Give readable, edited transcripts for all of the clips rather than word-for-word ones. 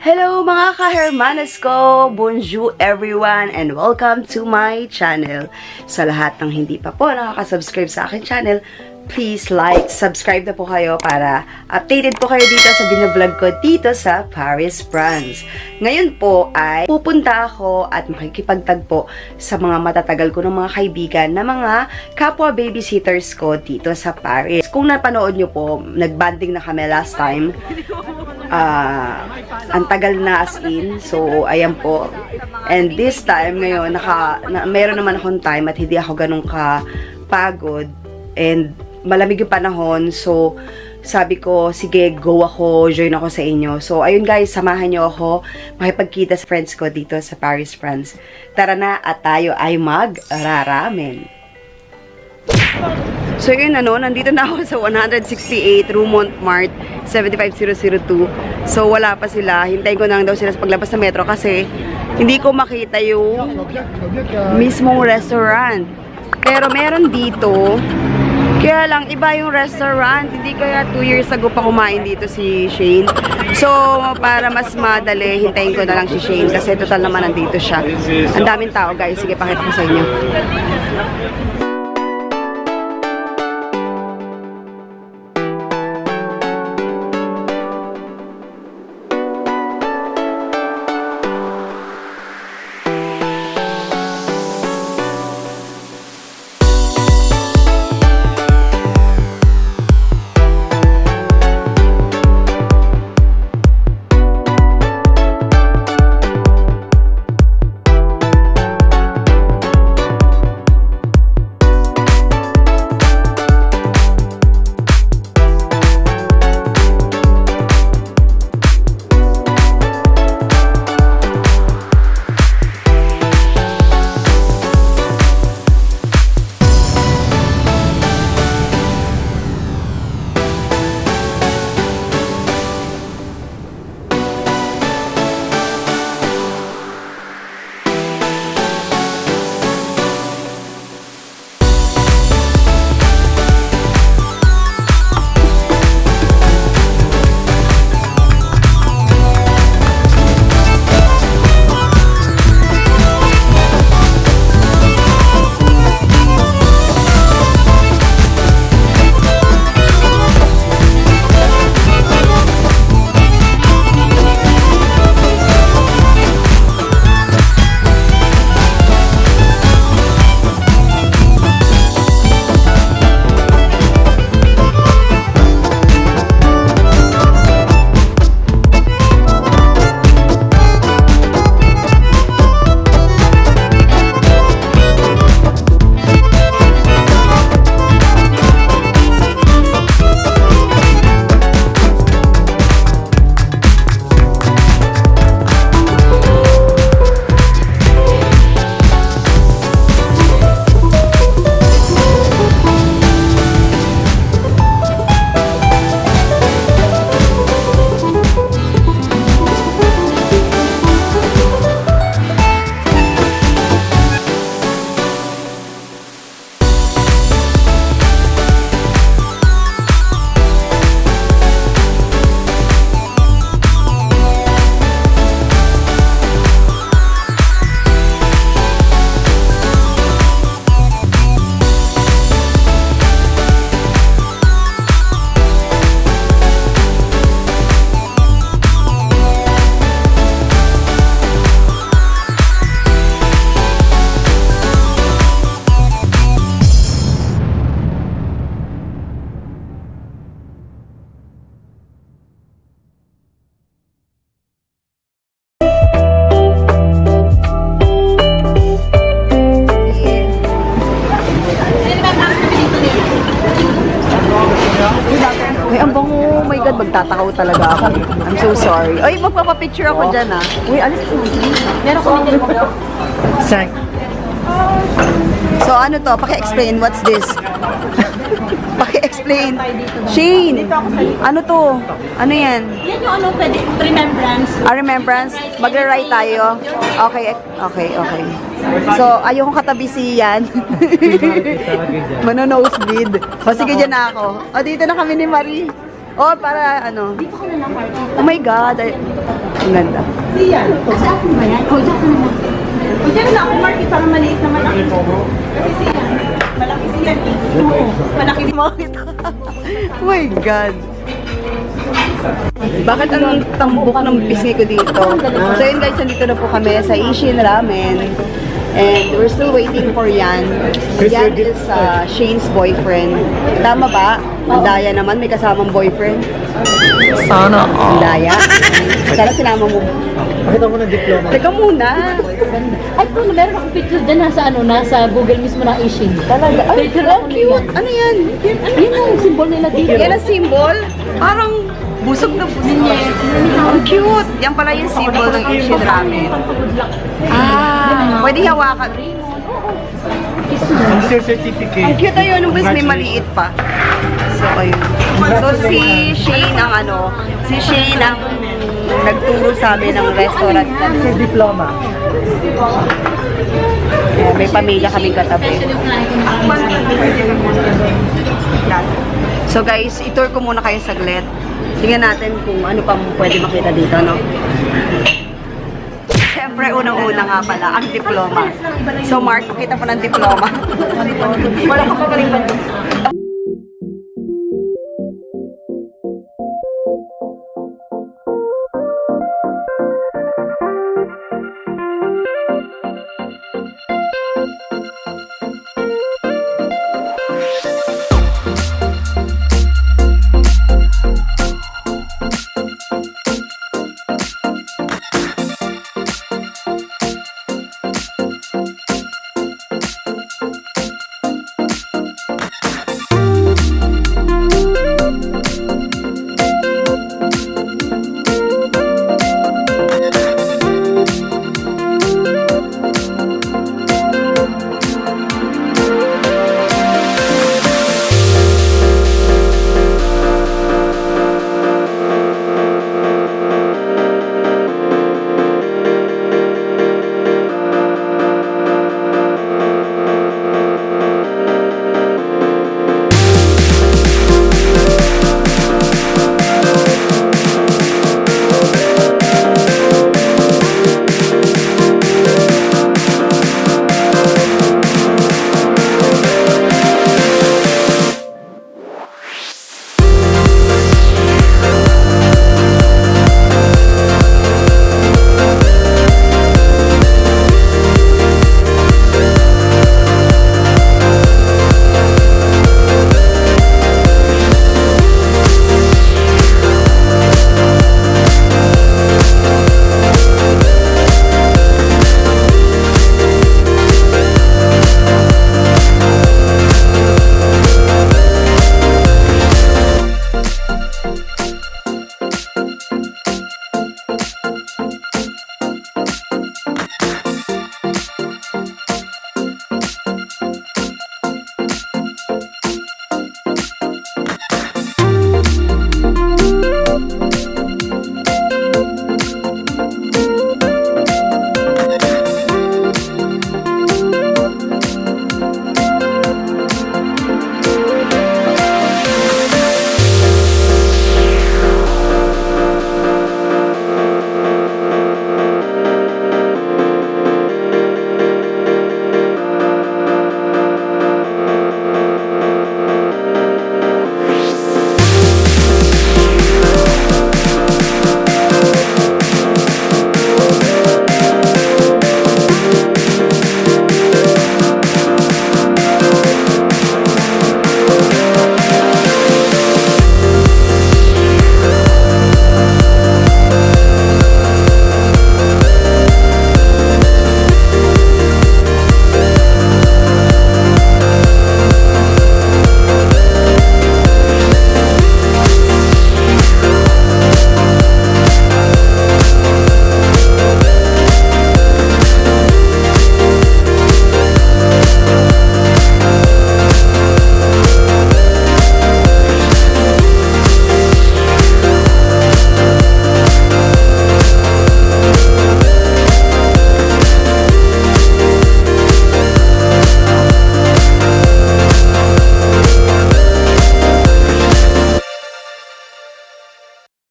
Hello mga ka-Hermanas ko! Bonjour everyone and welcome to my channel. Sa lahat ng hindi pa po nakaka-subscribe sa akin channel, please like, subscribe na po kayo para updated po kayo dito sa binablog ko dito sa Paris, France. Ngayon po ay pupunta ako at makikipagtagpo sa mga matatagal ko ng mga kaibigan na mga kapwa babysitters ko dito sa Paris. Kung napanood nyo po, nagbanding na kami last time. Ang tagal na as in. So, ayan po. And this time, ngayon, meron naman akong time at hindi ako ganun kapagod. And malamig yung panahon. So, sabi ko, sige, go ako, join ako sa inyo. So, ayun guys, samahan nyo ako makipagkita sa friends ko dito sa Paris, France. Tara na at tayo ay mag-raramen. So, yun nandito na ako sa 168 Rue Montmartre, 75002. So, wala pa sila. Hintayin ko na lang daw sila sa paglabas ng metro kasi hindi ko makita yung mismong restaurant. Pero meron dito. Kaya lang, iba yung restaurant. Hindi kaya 2 years ago pa kumain dito si Shane. So, para mas madali, hintayin ko na lang si Shane kasi total naman nandito siya. Ang daming tao, guys. Sige, pakita ko sa inyo. Magtatakaw talaga ako. I'm so sorry. Ay, magpapapicture ako dyan ah. Uy, alis ko. Meron kami dyan mo. Sang. So ano to? Paki-explain. What's this? Paki-explain. Shane, ano to? Ano yan? Yan yung ano, pwede, remembrance. Remembrance? Magra-write tayo? Okay, okay, okay. So, ayokong katabi si Yan. Mano-nosebleed. O, sige, dyan na ako. O, dito na kami ni Marie. O, para ano. Oh my God. Ay, ang ganda. Si Yan. Sa akin ba yan? O, dyan ka naman. O, dyan na ako, Marky, para maliit naman ako. Kasi si Yan. Malaki si Yan. Oo. Malaki ni Makita. Oh my God. Bakit ang tambok ng pisngi ko dito? So yun guys, nandito na po kami sa Ishin Ramen. And we're still waiting for Yan. Yan is Shane's boyfriend. Tama ba? Ang daya naman, may kasamang boyfriend. Sana Ang daya. Sana sinama mo. Pakita mo ng diploma. Teka muna. Ay, kung meron akong picture dyan nasa Google mismo na Ishin. Talaga. Ay, Picture oh, ako cute. Ano yan? Yan ang symbol nila dito. Yan ang symbol? Parang busog na busog. Ang cute. Yan pala yung symbol ng Ishin Ramen. Pwede hawakan. Ang certificate. Ang cute ayun, nung may maliit pa. So, ayun. So, si Shane ang si Shane ang nagturo sa amin ng restaurant na. Diploma. May pamilya kaming katabi. So guys, itour ko muna kayo saglit. Tingnan natin kung ano pang pwede makita dito, no? Siyempre, unang-una nga pala, ang diploma. So Mark, pakita po ng diploma. Wala ka pagaling ba?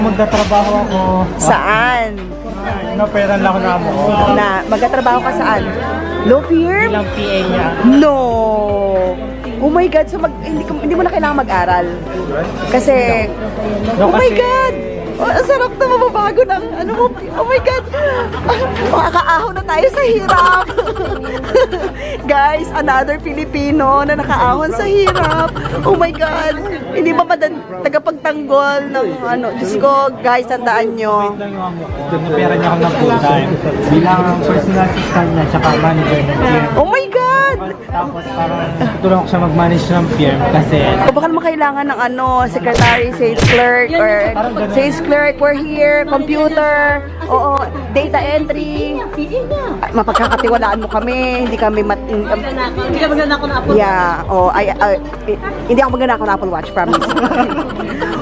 Magtatrabaho ako. Saan? Naperan lang ako na mo. Magtatrabaho ka saan? Law firm? Bilang PA niya. No! Oh my God, so hindi mo na kailangan mag-aral. Kasi, No, oh my kasi- God! Oh, ang sarap na mababago ng, ano mo, oh my God! Makakaahon na tayo sa hirap! Guys, another Filipino na nakaahon sa hirap! Oh my God! Hindi ba tagapagtanggol ng, ano, Diyos ko, guys, tandaan nyo. Wait lang yung amo ko. Naperan niya ako ng full time. Bilang personal assistant niya, tsaka manager ng firm. Oh my God! Tapos parang tutulungan ko siya mag-manage ng firm kasi O baka naman kailangan ng ano, secretary, sales clerk, or sales clerk, we're here, computer, oo, data entry. Mapagkakatiwalaan mo kami, hindi kami Hindi ka magnanakaw na Apple. yeah, hindi ako magnanakaw ng Apple Watch, promise.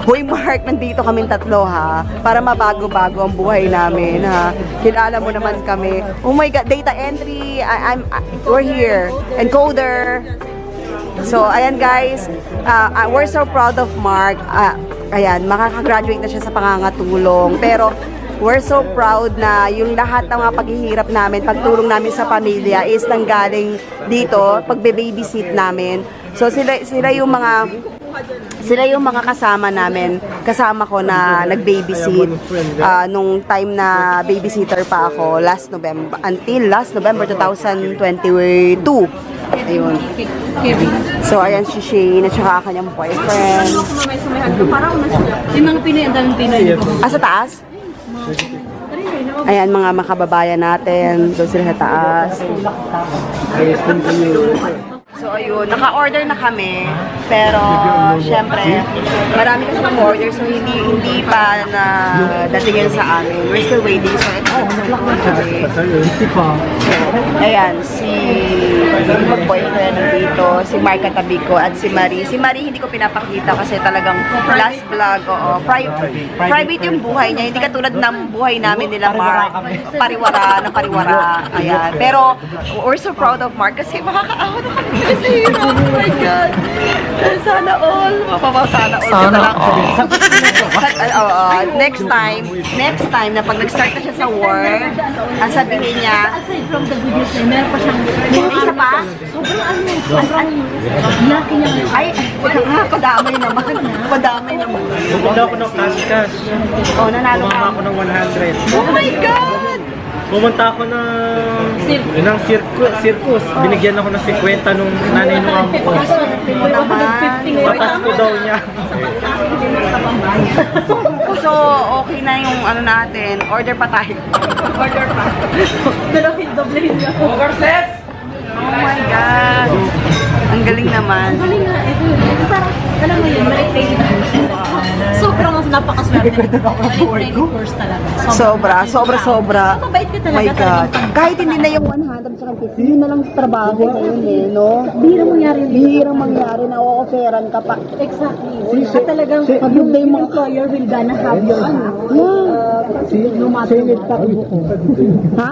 Hoy Mark, nandito kaming tatlo ha, para mabago-bago ang buhay namin ha. Kilala mo naman kami. Oh my God, data entry, we're here. Encoder. So, ayan guys, we're so proud of Mark. Ayan, makakagraduate na siya sa pangangatulong. Pero, we're so proud na yung lahat ng mga paghihirap namin, pagtulong namin sa pamilya is nanggaling dito, pagbe-babysit namin. So, sila yung mga kasama namin, kasama ko na nag-babysit nung time na babysitter pa ako until last November 2022. Ayun. So, ayan si Shane at saka kanyang boyfriend. Parang yung mga Pinoy, ang daming Pinoy. Sa taas? Ayan, mga makababayan natin. Doon sila sa taas. So, ayun. Naka-order na kami. Pero, syempre, marami kasi naka-order. So, hindi pa na datingin sa amin. We're still waiting. So, ito. Ayan, si mag-boyfriend nandito, si Mark katabi ko, at si Marie. Si Marie hindi ko pinapakita kasi talagang last vlog, oo. Private yung buhay niya. Hindi katulad ng buhay namin nila Mark. Pariwara na pariwara. Ayan. Pero, we're so proud of Mark kasi makakaahon na kami sa hirap. Oh my God. Sana all. Sana all. Sana all. Next time na pag nag-start na siya sa work, ang sabihin niya, Aside from the videos na meron pa siyang may isa pa? sobrang lucky niya. Ay, padamay naman. Padamay naman. pumunta ako ng cash. Oh, nanalo Bumama ka. ako ng 100. Oh my God! Pumunta ako ng circus. Binigyan ako ng 50 nung nanay nung amo ko. Mo naman. Patas ko daw niya. So, okay na yung ano natin. Order pa tayo. Order pa. Dalawin, doblehin niya. Oh my God. Ang galing naman. Galing nga, ito yun. Parang, alam mo yun, maliit sobrang napakaswerte. Maliit course talaga. Sobra. Mabait ka talaga. My God. Kahit hindi na yung 100 sa 50, yun na lang trabaho ngayon eh, no? Bihirang mangyari yun. Bihirang mangyari na o-offeran ka pa. Exactly. At talagang, yung employer will gonna have your back. No matter what. Ha?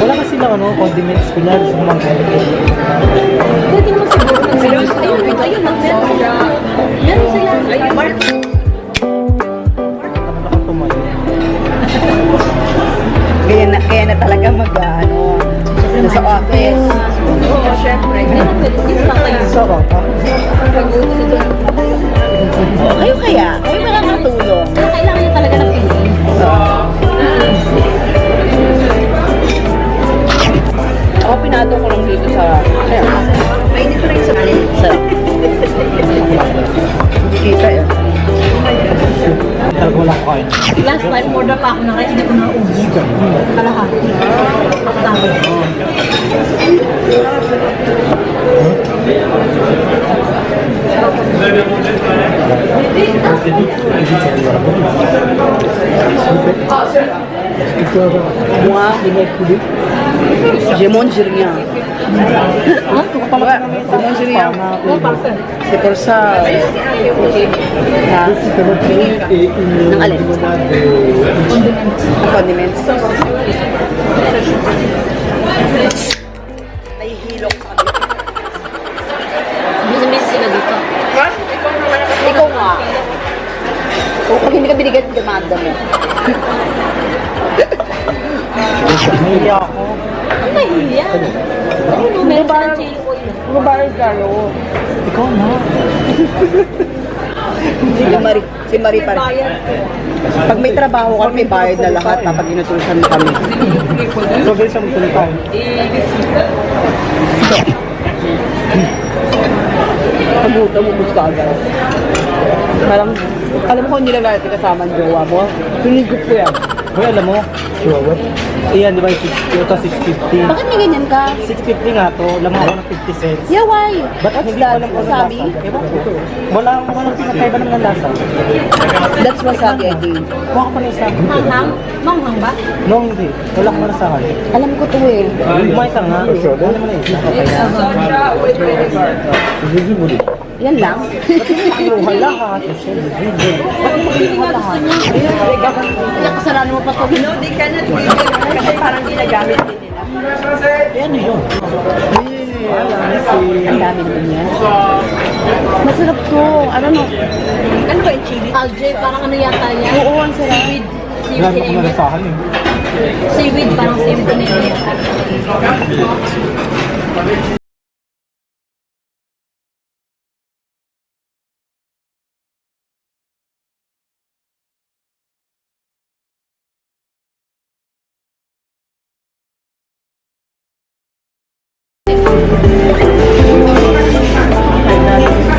Wala kasi sila ano, condiments, kunyari sa mga Pwede naman siguro mag-service. Ayun, ayun, meron sila. Meron sila. Ayun, Mark. nakatumayo. Kaya na talaga sa office. Oo, syempre. Ganun, pwede lang kayo. Sarap, ha? Pag-uwi doon. Kayo makakatulong. Pero kailangan niya talaga ng pili. Ako pinado ko lang dito sa... Ay, dito rin sa... Sarap. Hindi kita eh. Talaga wala ko kain. Last time, order pa ako ng rice, hindi ko na-ubos. Kalahati. Tapos. Moi, j'ai mangé rien. Ouais, j'ai mangé rien. C'est pour ça. Ng alin? Ng condiments. Nahihilok sa kami. Miss sila dito. Ikaw nga. Pag hindi ka binigyan, demanda mo. Nahiya ako. Ang nahiya. Ano, meron silang chili oil. Mabayad kayo. Ikaw na. Si Marie pa rin. Bayad. Pag may trabaho ka, may bayad na lahat. Kapag inutusan mo kami. So, guys, ang salita. Pagutom mo gusto agad. Parang, alam mo kung hindi lang natin kasama ang jowa mo. Pinigop ko yan. Uy, alam mo, chihuahua. Ayan, di ba, 650, ito 650. Bakit may ganyan ka? 650 nga to, lamang ako ng 50 cents. Yeah, why? Ba't What's hindi ko that? alam kung ano Wasabi? lasa? Ewan ko. Walang pinakaiba naman ng lasa. That's wasabi, I think. Kuha ko pa na isa. Manghang? Manghang ba? No, hindi. Wala akong malasahan. Alam ko to eh. Kumain ka nga. Wala naman na isa. Okay na. Yan lang. Ano, lahat. Kaya kasalanan mo pa to. No, they cannot give it kasi parang ginagamit din nila. Ano yun? Ang dami naman yan. Masarap to. Ano no? Ano ba yung chili? Aljay, parang ano yata yan? Oo, ang sarap. Seaweed. Wala akong malasahan eh. Seaweed, parang seaweed na nila yata.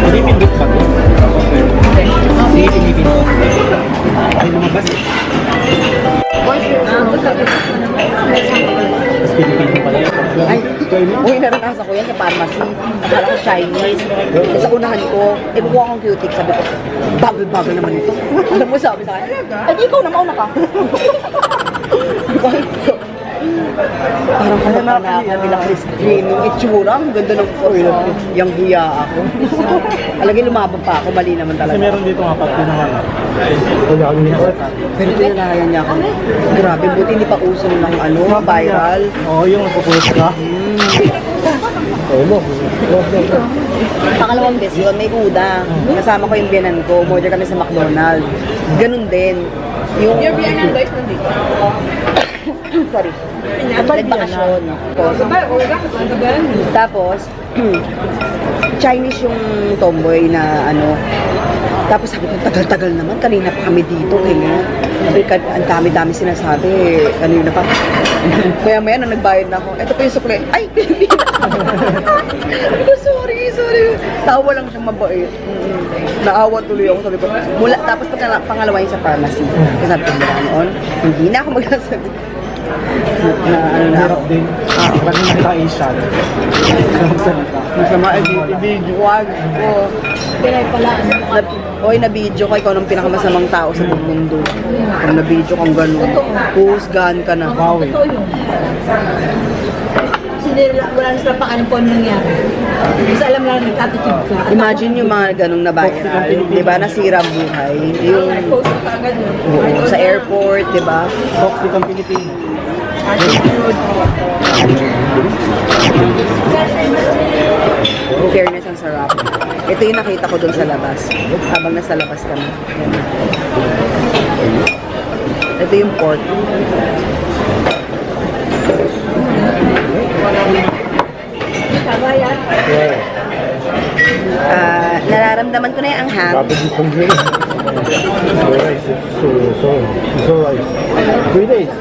Hindi pindot ba to? Sige, pinipindot. Ay, lumabas eh. Tapos pinipindot pala. Ay, uy, naranasan ko yan sa pharmacy. Akala ko Chinese. Sa unahan ko, kukuha akong cutic. Sabi ko, bagal naman ito. Alam mo, sabi sa akin, ay, di ikaw na, mauna ka. Parang kamag-anakan nila Chris Green. Yung itsura, ang ganda ng photo. Yung hiya ako. Alagay lumaban pa ako, mali naman Kasi talaga. meron dito nga pati naman. Wala akong hinasata. Pero tinalayan niya ako. Grabe, buti hindi pa uso ng ano, viral. Oo, yung nagpo-post ka. Oo mo. Pangalawang beses yun, may uda. Kasama ko yung biyanan ko, umorder kami sa McDonald's. Ganun din. Yung biyanan guys nandito. Sorry. Nagbakasyon. Tapos, Chinese yung tomboy na ano. Tapos sabi ko, tagal-tagal naman. Kanina pa kami dito. Ang dami-dami sinasabi. Kanina pa. Maya-maya na nagbayad na ako. Ito pa yung supply. Ay, Pilipina! Sabi ko, sorry. Tawa lang siyang mabait. Naawa tuloy ako. Sabi ko, tapos pangalawa yung sa pharmacy. Kasi sabi ko, noon, hindi na ako magsasabi. Na ano na ako. Hirap din. Lagi nakita Asian. Magsalita. Masama, i-video ko. Pinay pala, ano? Oy, na-video ka, ikaw ng pinakamasamang tao sa buong mundo. Kung na-video kang gano'n, husgahan ka na. Wow eh. Totoo yun. Kasi wala na sila pakialam po ano nangyari. Kasi alam lang nag-attitude ka. Imagine yung mga ganong na viral, di ba, nasira ang buhay. Yung Post ka agad yun. sa airport, di ba? Toxic ang Pilipinas. Attitude. Fairness, ang sarap. Ito yung nakita ko dun sa labas. Habang nasa labas kami. Yan. Ito yung pork. Nararamdaman ko na yung anghang. So rice. 3 days.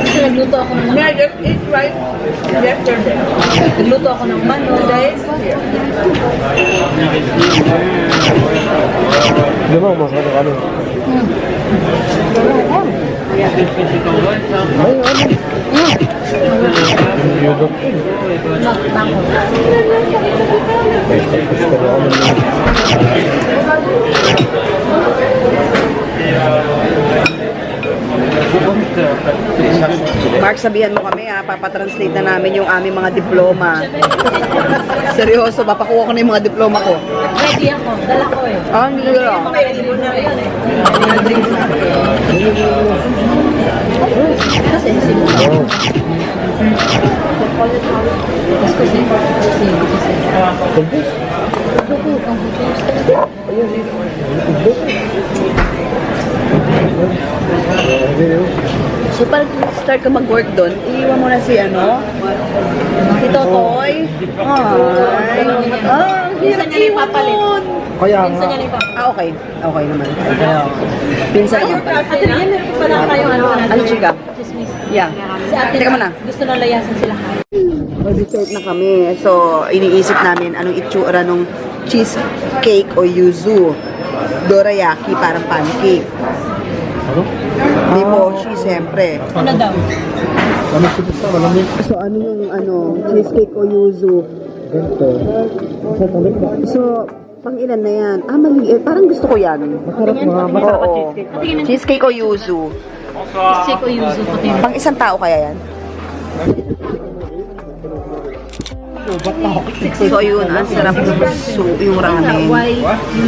Kasi nagluto ako ng I just eat rice yesterday. nagluto ako ng manok. Di ba, masarap ano? Mark, sabihan mo kami ha, papatranslate na namin yung aming mga diploma. Seryoso, papakuha ko na yung mga diploma ko. Ready ako. Dala ko eh. Ah, hindi ko lang. Kasi sino ka? So, pag start ka mag-work doon, iiwan mo na si ano? Si Totoy. Ay. Ah, Minsan niya na ipapalit. Kaya Minsan niya na ipapalit. Ah, okay. Okay naman. Pinsan naman pala. Ate, yan, meron pa pala tayong Ano, chika? Chismis. Yeah. Si ate, Teka muna. gusto na layasan sila. Mag-dessert na kami. So, iniisip namin anong itsura nung cheesecake o yuzu. Dorayaki, parang pancake. Ano? May mochi, siyempre. Ano daw? Lamig ko sa malamig. So, ano yung cheesecake o yuzu? Ganito. Sa talit ba? So, pang ilan na yan? Ah, maliit. Parang gusto ko yan. Masarap mga Oo. Cheesecake o yuzu. Cheesecake o yuzu pati. Pang isang tao kaya yan? So, yun. Ang sarap ng soup, yung ramen.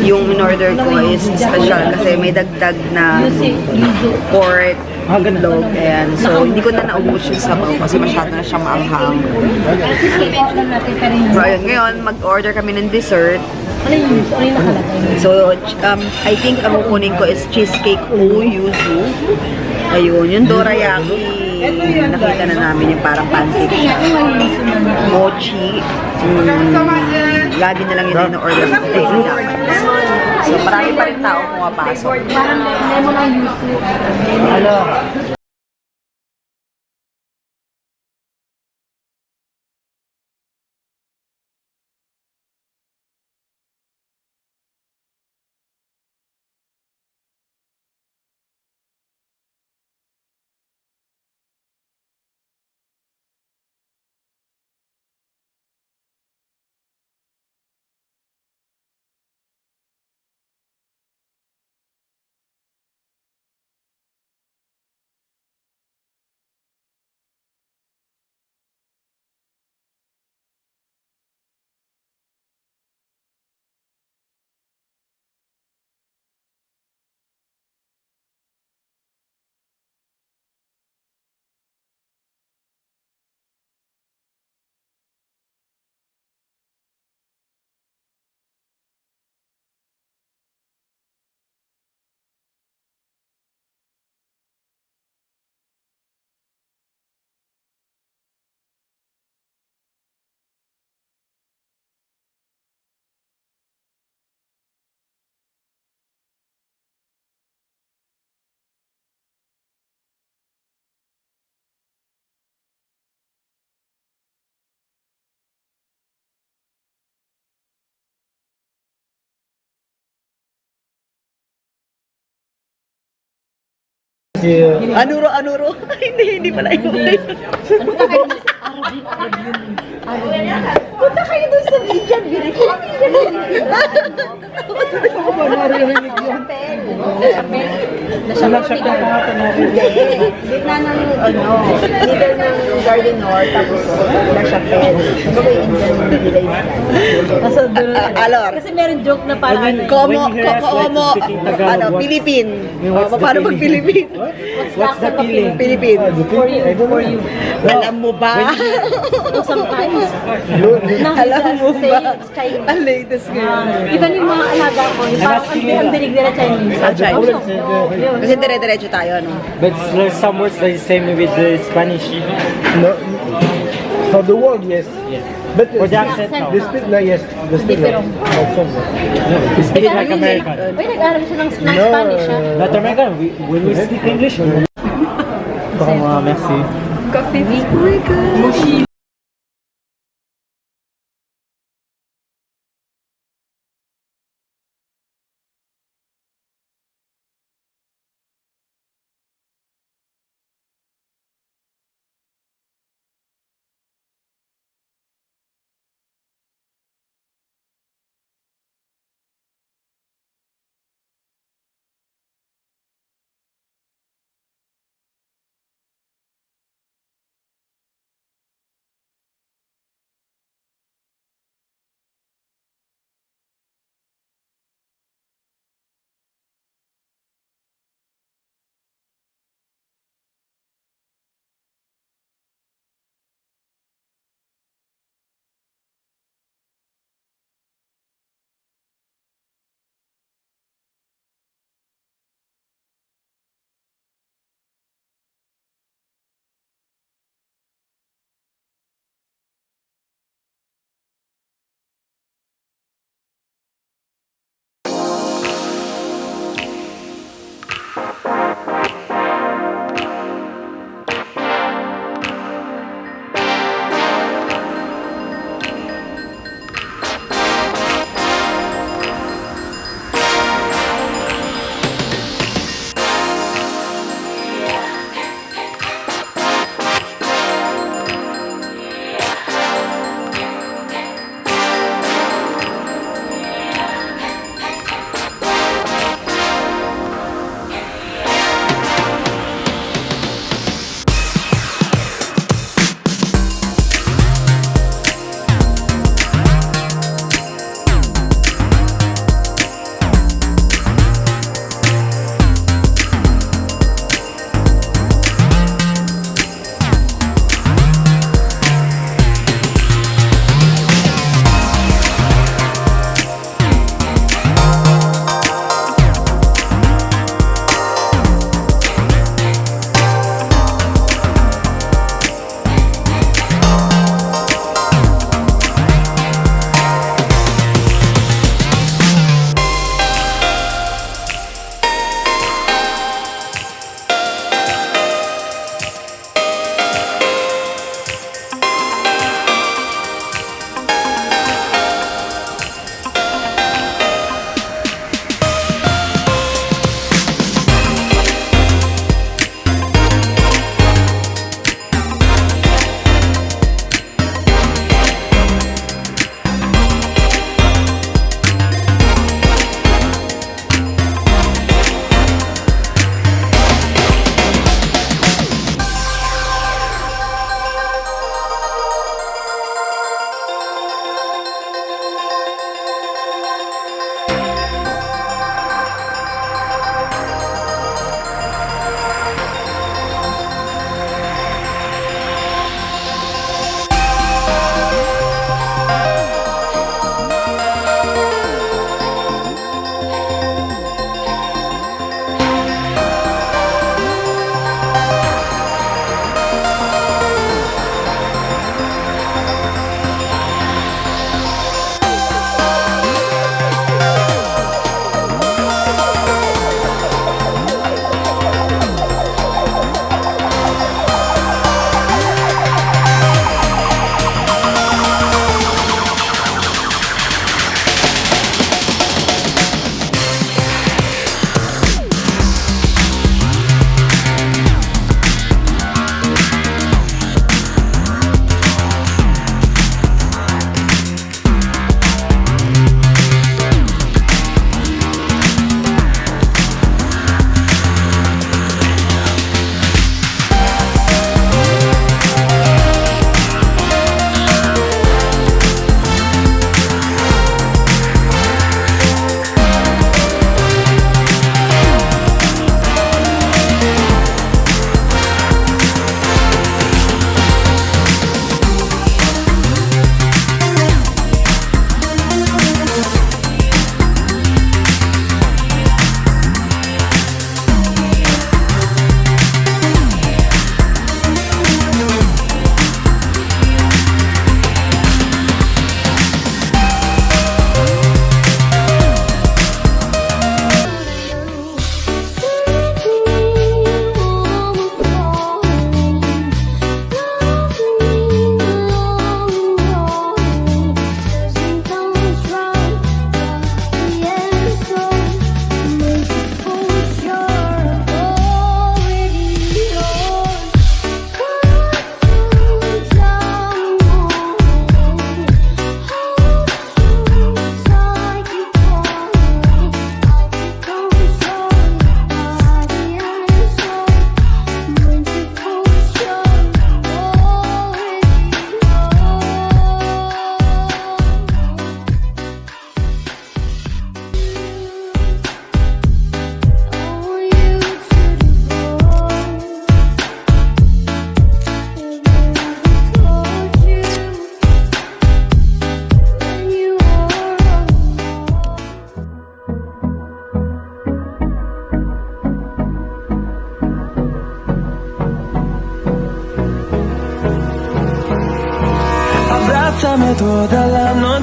Yung in-order ko is special kasi may dagdag na Yuzu. pork, itlog, ayan. So, hindi ko na naubos yung sabaw kasi masyado na siyang maanghang. Cheesecake lang natin pero yung So, ayun. Ngayon, mag-order kami ng dessert. ano yung yuzu? Ano yung nakalagay? So, I think ang kukunin ko is cheesecake o yuzu. Ayun, yung dorayaki. Nakita na namin yung parang pancake siya. Mochi. Lagi na lang yun yung order ko today. So, marami pa rin tao pumapasok. Parang lemon ang yuzu. Hello. Anuro. Hindi pala yun. Punta kayo doon sa Bijan. Gitna ng Middle ng Gardenor, tapos La Chapelle. Ano ba yung Indian nila yung Kaso doon. Alor. Kasi meron joke na parang Como, Pilipin. Paano mag Pilipin? What's the feeling? Pilipin. for you. Alam mo ba? Sometimes. Alam mo ba? Chinese. Ang latest ngayon. Even yung mga alaga ko, yung parang ang dinig nila Chinese. Ah, Chinese. Yun. Kasi dire-diretso tayo, no? But there's some words that is same with the Spanish. No, for the world, yes. But For the accent, no. the speed, no, yes. The speed, no. You speak like American. Uy, nag-aaral siya ng Spanish, ha? Not American, when we speak English. Merci. Coffee.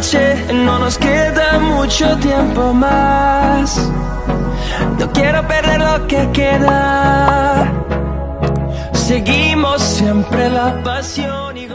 noche, no nos queda mucho tiempo más. No quiero perder lo que queda. Seguimos siempre la pasión y